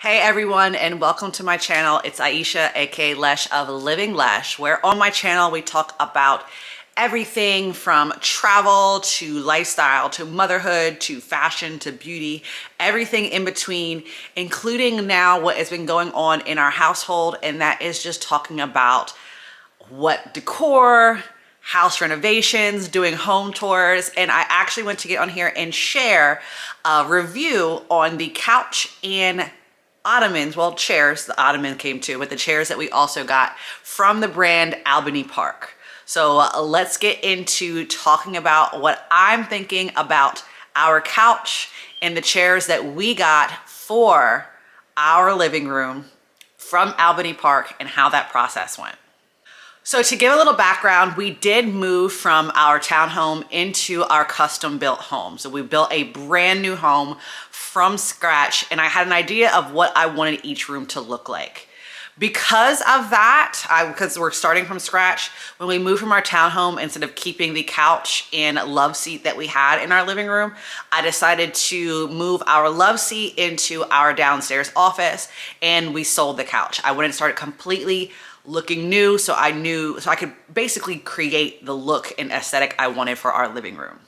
Hey everyone, and welcome to my channel. It's Aisha, aka Lesh of Living Lesh, where on my channel we talk about everything from travel to lifestyle to motherhood to fashion to beauty, everything in between, including now what has been going on in our household, and that is just talking about what decor, house renovations, doing home tours. And I actually went to get on here and share a review on the couch and ottomans, well, chairs, the ottoman came too, but the chairs that we also got from the brand Albany Park. So let's get into talking about what I'm thinking about our couch and the chairs that we got for our living room from Albany Park and how that process went. So to give a little background, we did move from our townhome into our custom built home. So we built a brand new home from scratch, and I had an idea of what I wanted each room to look like. Because of that, because we're starting from scratch, when we moved from our townhome, instead of keeping the couch and love seat that we had in our living room, I decided to move our love seat into our downstairs office, and we sold the couch. I went and started completely looking new, so I could basically create the look and aesthetic I wanted for our living room.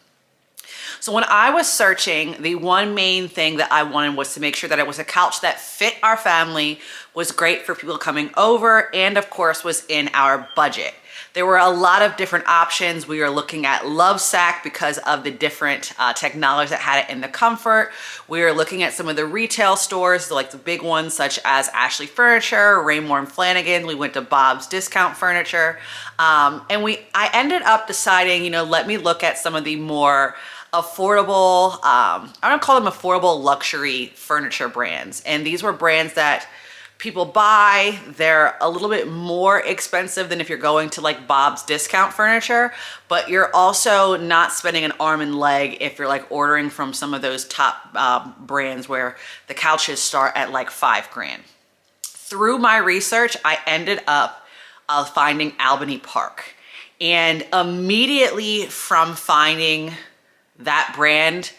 So when I was searching, the one main thing that I wanted was to make sure that it was a couch that fit our family, was great for people coming over, and of course was in our budget. There were a lot of different options. We were looking at Lovesac because of the different technology that had it in the comfort. We were looking at some of the retail stores, like the big ones such as Ashley Furniture, Raymore and Flanagan. We went to Bob's Discount Furniture. And I ended up deciding, let me look at some of the more affordable, I don't call them affordable luxury furniture brands. And these were brands that people buy. They're a little bit more expensive than if you're going to like Bob's Discount Furniture, but you're also not spending an arm and leg if you're like ordering from some of those top brands where the couches start at like $5,000. Through my research, I ended up finding Albany Park. And immediately from finding that brand,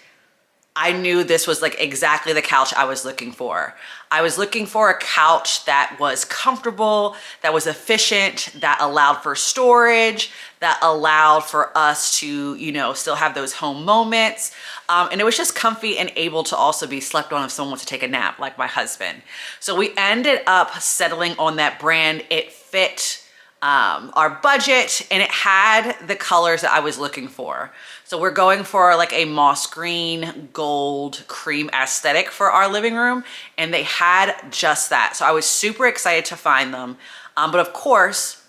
I knew this was like exactly the couch I was looking for. I was looking for a couch that was comfortable, that was efficient, that allowed for storage, that allowed for us to, still have those home moments. And it was just comfy and able to also be slept on if someone wants to take a nap, like my husband. So we ended up settling on that brand. It fit our budget, and it had the colors that I was looking for. So we're going for like a moss green, gold, cream aesthetic for our living room, and they had just that. So I was super excited to find them. But of course,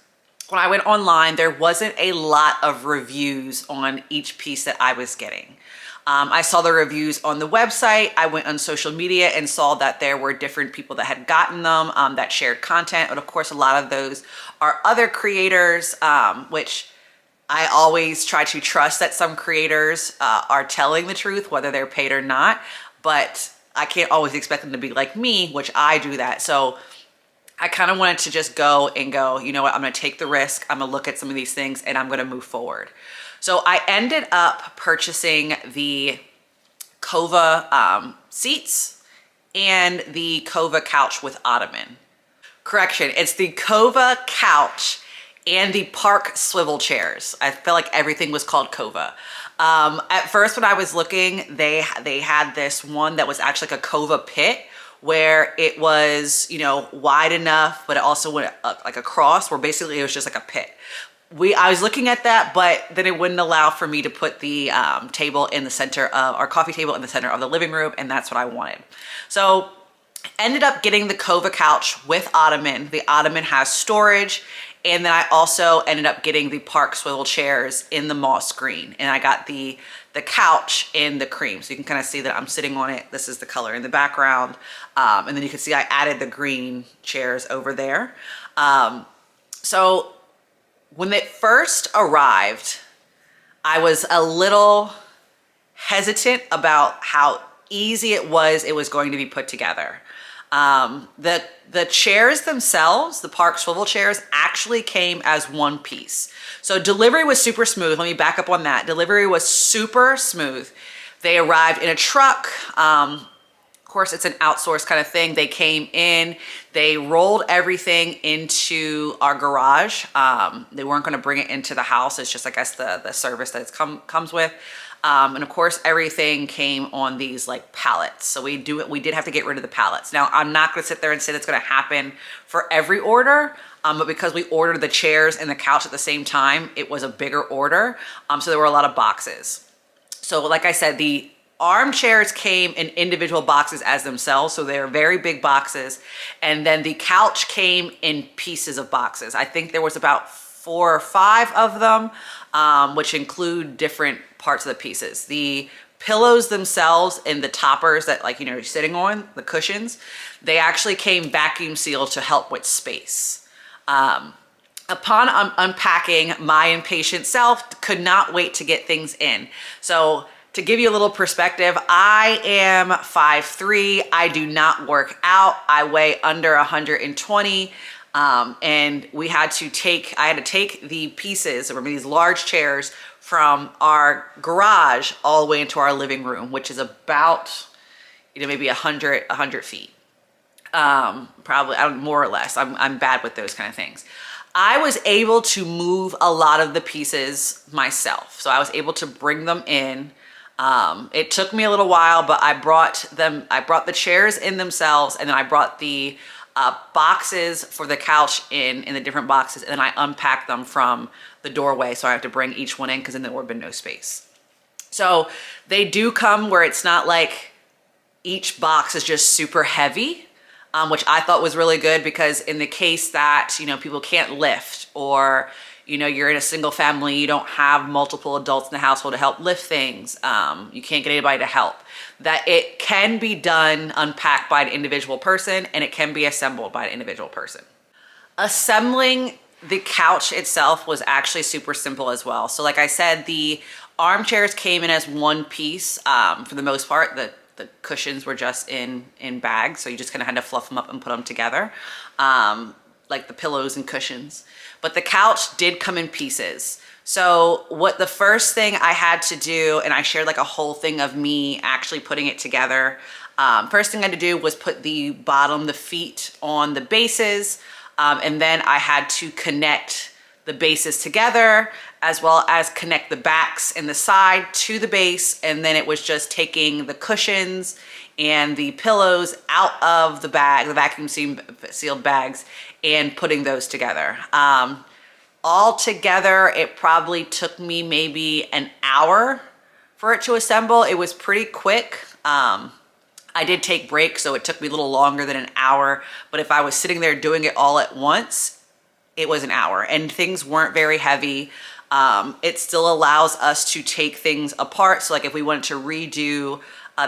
when I went online, there wasn't a lot of reviews on each piece that I was getting. I saw the reviews on the website. I went on social media and saw that there were different people that had gotten them, that shared content. But of course, a lot of those are other creators, which I always try to trust that some creators are telling the truth, whether they're paid or not. But I can't always expect them to be like me, which I do that. So I kind of wanted to just go, you know what, I'm going to take the risk. I'm going to look at some of these things and I'm going to move forward. So I ended up purchasing the Kova seats and the Kova couch with ottoman. Correction, it's the Kova couch and the Park swivel chairs. I felt like everything was called Kova. At first when I was looking, they had this one that was actually like a Kova pit, where it was, wide enough, but it also went like across, where basically it was just like a pit. I was looking at that, but then it wouldn't allow for me to put the table in the center of our coffee table in the center of the living room, and that's what I wanted. So ended up getting the Kova couch with ottoman. The ottoman has storage, and then I also ended up getting the Park swivel chairs in the moss green, and I got the couch in the cream. So you can kind of see that I'm sitting on it. This is the color in the background. And then you can see I added the green chairs over there. So when it first arrived, I was a little hesitant about how easy it was going to be put together. The chairs themselves, the Park swivel chairs, actually came as one piece. So delivery was super smooth. Let me back up on that. Delivery was super smooth. They arrived in a truck. course, it's an outsourced kind of thing. They came in, they rolled everything into our garage. They weren't going to bring it into the house. It's just, I guess, the service that it comes with. And of course, everything came on these like pallets. So we did have to get rid of the pallets. Now, I'm not going to sit there and say that's going to happen for every order. But because we ordered the chairs and the couch at the same time, it was a bigger order. So there were a lot of boxes. So like I said, the armchairs came in individual boxes as themselves, so they're very big boxes. And then the couch came in pieces of boxes. I think there was about 4 or 5 of them, which include different parts of the pieces. The pillows themselves and the toppers that, like, you're sitting on, the cushions, they actually came vacuum sealed to help with space. Upon unpacking, my impatient self could not wait to get things in. So to give you a little perspective, I am 5'3". I do not work out. I weigh under 120. And I had to take the pieces, or these large chairs, from our garage all the way into our living room, which is about, maybe 100 feet. Probably, more or less. I'm bad with those kind of things. I was able to move a lot of the pieces myself. So I was able to bring them in. It took me a little while, but I brought the chairs in themselves, and then I brought the boxes for the couch in the different boxes, and then I unpacked them from the doorway, so I have to bring each one in because then there would have been no space. So they do come where it's not like each box is just super heavy, which I thought was really good, because in the case that, people can't lift, or you're in a single family, you don't have multiple adults in the household to help lift things, you can't get anybody to help, that it can be done, unpacked by an individual person, and it can be assembled by an individual person. Assembling the couch itself was actually super simple as well. So like I said, the armchairs came in as one piece. For the most part, the cushions were just in bags, so you just kind of had to fluff them up and put them together, like the pillows and cushions. But the couch did come in pieces. So what the first thing I had to do, and I shared like a whole thing of me actually putting it together. First thing I had to do was put the feet on the bases, and then I had to connect the bases together, as well as connect the backs and the side to the base. And then it was just taking the cushions and the pillows out of the bag, the vacuum sealed bags, and putting those together. All together, it probably took me maybe an hour for it to assemble. It was pretty quick. I did take breaks, so it took me a little longer than an hour. But if I was sitting there doing it all at once, it was an hour, and things weren't very heavy. It still allows us to take things apart. So like if we wanted to redo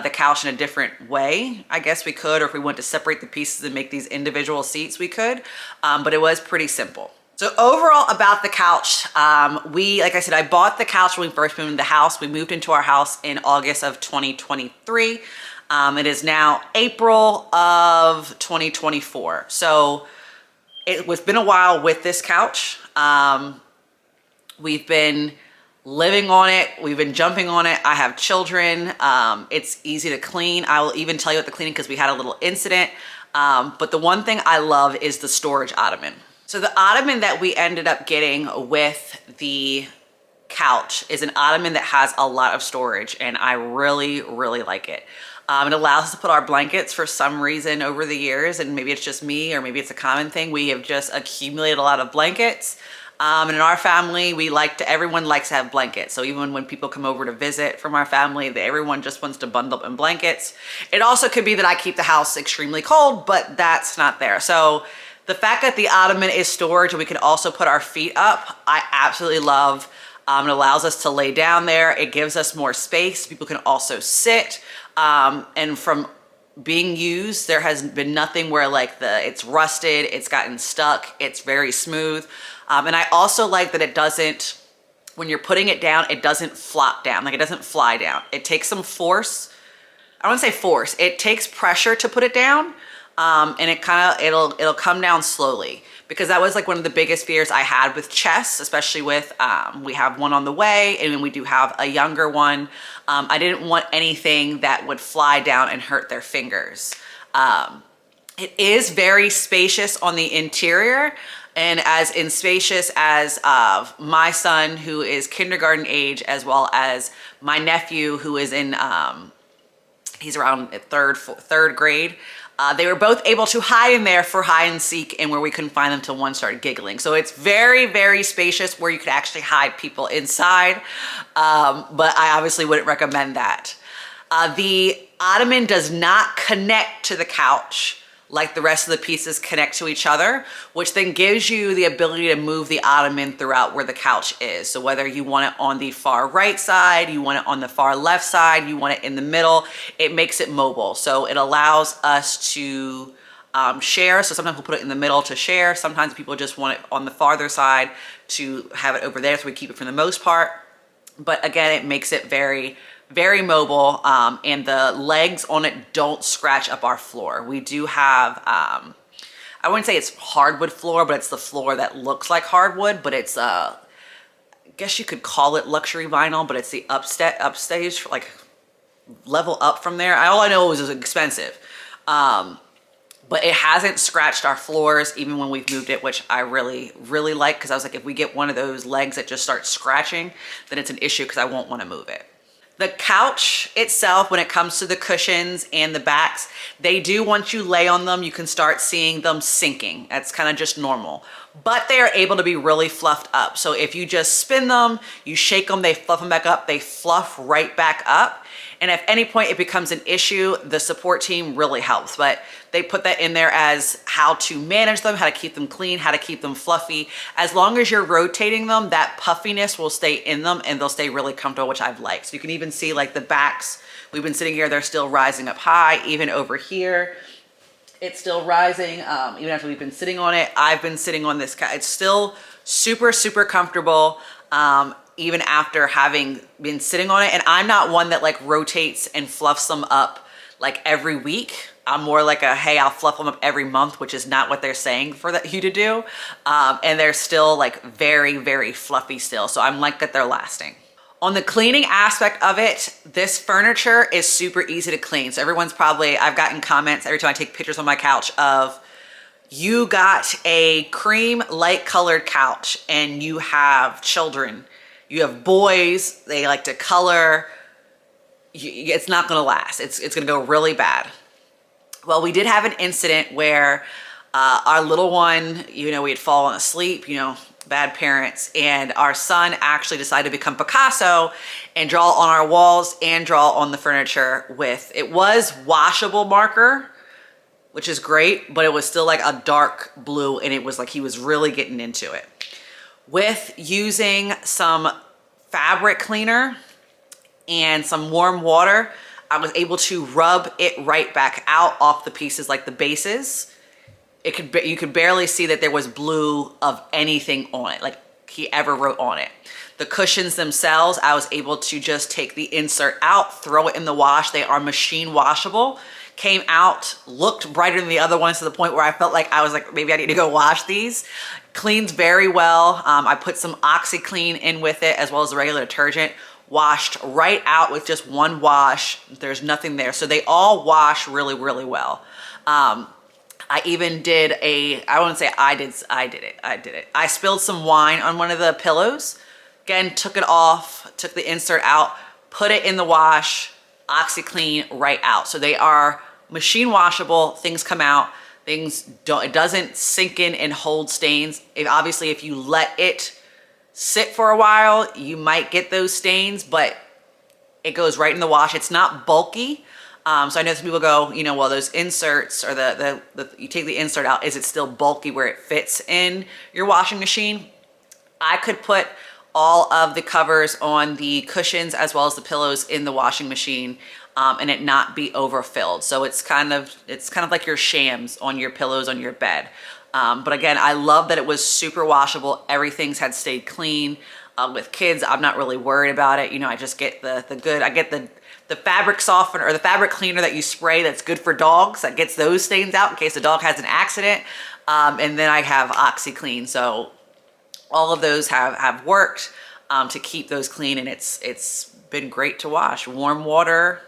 the couch in a different way, I guess we could, or if we wanted to separate the pieces and make these individual seats, we could. But it was pretty simple. So overall about the couch, like I said, I bought the couch when we first moved into the house. We moved into our house in August of 2023. It is now April of 2024. So it's been a while with this couch. We've been living on it. We've been jumping on it. I have children. It's easy to clean. I will even tell you about the cleaning because we had a little incident. But the one thing I love is the storage ottoman. So the ottoman that we ended up getting with the couch is an ottoman that has a lot of storage, and I really, really like it. It allows us to put our blankets. For some reason over the years, and maybe it's just me or maybe it's a common thing, we have just accumulated a lot of blankets. And in our family, everyone likes to have blankets. So even when people come over to visit from our family, everyone just wants to bundle up in blankets. It also could be that I keep the house extremely cold, but that's not there. So the fact that the ottoman is storage and we can also put our feet up, I absolutely love. It allows us to lay down there. It gives us more space. People can also sit. And from being used, there has been nothing where it's rusted, it's gotten stuck, it's very smooth. And I also like that it doesn't, when you're putting it down, it doesn't flop down, it doesn't fly down. It takes some force. I don't want to say force, it takes pressure to put it down. and it'll come down slowly, because that was like one of the biggest fears I had with chess, especially with we have one on the way and we do have a younger one. I didn't want anything that would fly down and hurt their fingers. It is very spacious on the interior, and as in spacious as my son, who is kindergarten age, as well as my nephew, who is in he's around third grade. They were both able to hide in there for hide and seek, and where we couldn't find them till one started giggling. So it's very, very spacious where you could actually hide people inside. But I obviously wouldn't recommend that. The ottoman does not connect to the couch like the rest of the pieces connect to each other, which then gives you the ability to move the ottoman throughout where the couch is. So whether you want it on the far right side, you want it on the far left side, you want it in the middle, it makes it mobile. So it allows us to share. So sometimes we'll put it in the middle to share. Sometimes people just want it on the farther side to have it over there, so we keep it for the most part. But again, it makes it very, very mobile, and the legs on it don't scratch up our floor. We do have, I wouldn't say it's hardwood floor, but it's the floor that looks like hardwood, but it's, I guess you could call it luxury vinyl, but it's the upstage, like level up from there. All I know is it's expensive. But it hasn't scratched our floors even when we've moved it, which I really, really like, because I was like, if we get one of those legs that just starts scratching, then it's an issue because I won't want to move it. The couch itself, when it comes to the cushions and the backs, they do, once you lay on them, you can start seeing them sinking. That's kind of just normal. But they are able to be really fluffed up. So if you just spin them, you shake them, they fluff them back up, they fluff right back up. And if at any point it becomes an issue, the support team really helps. But they put that in there as how to manage them, how to keep them clean, how to keep them fluffy. As long as you're rotating them, that puffiness will stay in them and they'll stay really comfortable, which I've liked. So you can even see like the backs, we've been sitting here, they're still rising up high. Even over here, it's still rising. Even after we've been sitting on it, I've been sitting on this couch. It's still super, super comfortable. Even after having been sitting on it. And I'm not one that like rotates and fluffs them up like every week. I'm more like a, hey, I'll fluff them up every month, which is not what they're saying for you to do. And they're still like very, very fluffy still. So I'm like that they're lasting. On the cleaning aspect of it, this furniture is super easy to clean. So everyone's probably, I've gotten comments every time I take pictures on my couch of, you got a cream light colored couch and you have children. You have boys, they like to color. It's not gonna last. It's gonna go really bad. Well, we did have an incident where our little one, we had fallen asleep, bad parents, and our son actually decided to become Picasso and draw on our walls and draw on the furniture with, it was washable marker, which is great, but it was still like a dark blue, and it was like he was really getting into it. With using some fabric cleaner and some warm water, I was able to rub it right back out off the pieces, like the bases. You could barely see that there was blue of anything on it, like he ever wrote on it. The cushions themselves, I was able to just take the insert out, throw it in the wash. They are machine washable. Came out, looked brighter than the other ones, to the point where I felt like I was like, maybe I need to go wash these. Cleans very well. I put some OxyClean in with it, as well as the regular detergent. Washed right out with just one wash. There's nothing there. So they all wash really, really well. I even did I wouldn't say I did it. I spilled some wine on one of the pillows. Again, took it off, took the insert out, put it in the wash, OxyClean right out. So they are machine washable. Things come out. It doesn't sink in and hold stains. Obviously, if you let it sit for a while, you might get those stains, but it goes right in the wash. It's not bulky. So I know some people go, well, those inserts, or you take the insert out, is it still bulky where it fits in your washing machine? I could put all of the covers on the cushions as well as the pillows in the washing machine, and it not be overfilled. So it's kind of like your shams on your pillows on your bed. But again, I love that it was super washable. Everything's had stayed clean. With kids, I'm not really worried about it. I just get the good. I get the fabric softener or the fabric cleaner that you spray that's good for dogs, that gets those stains out in case the dog has an accident. And then I have OxyClean. So all of those have worked to keep those clean, and it's been great to wash. Warm water,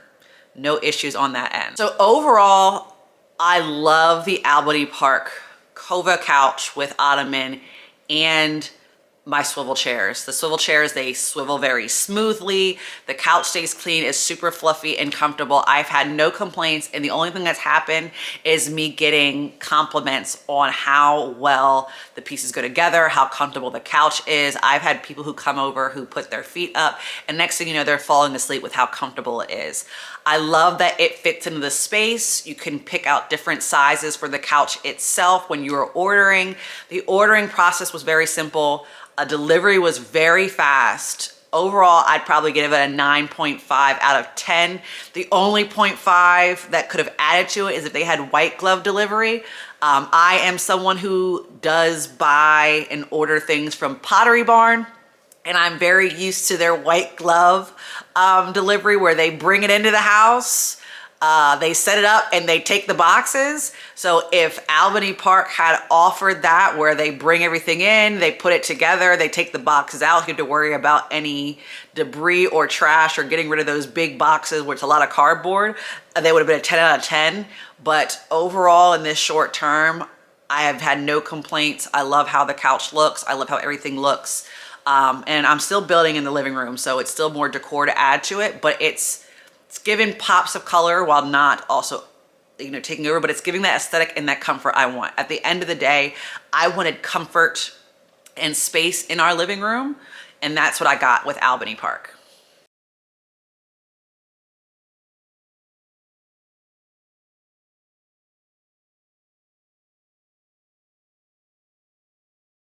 no issues on that end. So overall, I love the Albany Park Kova couch with ottoman and my swivel chairs. The swivel chairs, they swivel very smoothly. The couch stays clean, is super fluffy and comfortable. I've had no complaints, and the only thing that's happened is me getting compliments on how well the pieces go together, how comfortable the couch is. I've had people who come over who put their feet up, and next thing you know, they're falling asleep with how comfortable it is. I love that it fits into the space. You can pick out different sizes for the couch itself when you are ordering. The ordering process was very simple. Delivery was very fast. Overall, I'd probably give it a 9.5 out of 10. The only 0.5 that could have added to it is if they had white glove delivery. I am someone who does buy and order things from Pottery Barn, and I'm very used to their white glove delivery where they bring it into the house. They set it up and they take the boxes. So if Albany Park had offered that where they bring everything in, they put it together, they take the boxes out, you have to worry about any debris or trash or getting rid of those big boxes, which is a lot of cardboard, they would have been a 10 out of 10. But overall in this short term, I have had no complaints. I love how the couch looks. I love how everything looks. And I'm still building in the living room, so it's still more decor to add to it, but it's giving pops of color while not also, you know, taking over, but it's giving that aesthetic and that comfort I want. At the end of the day, I wanted comfort and space in our living room, and that's what I got with Albany Park.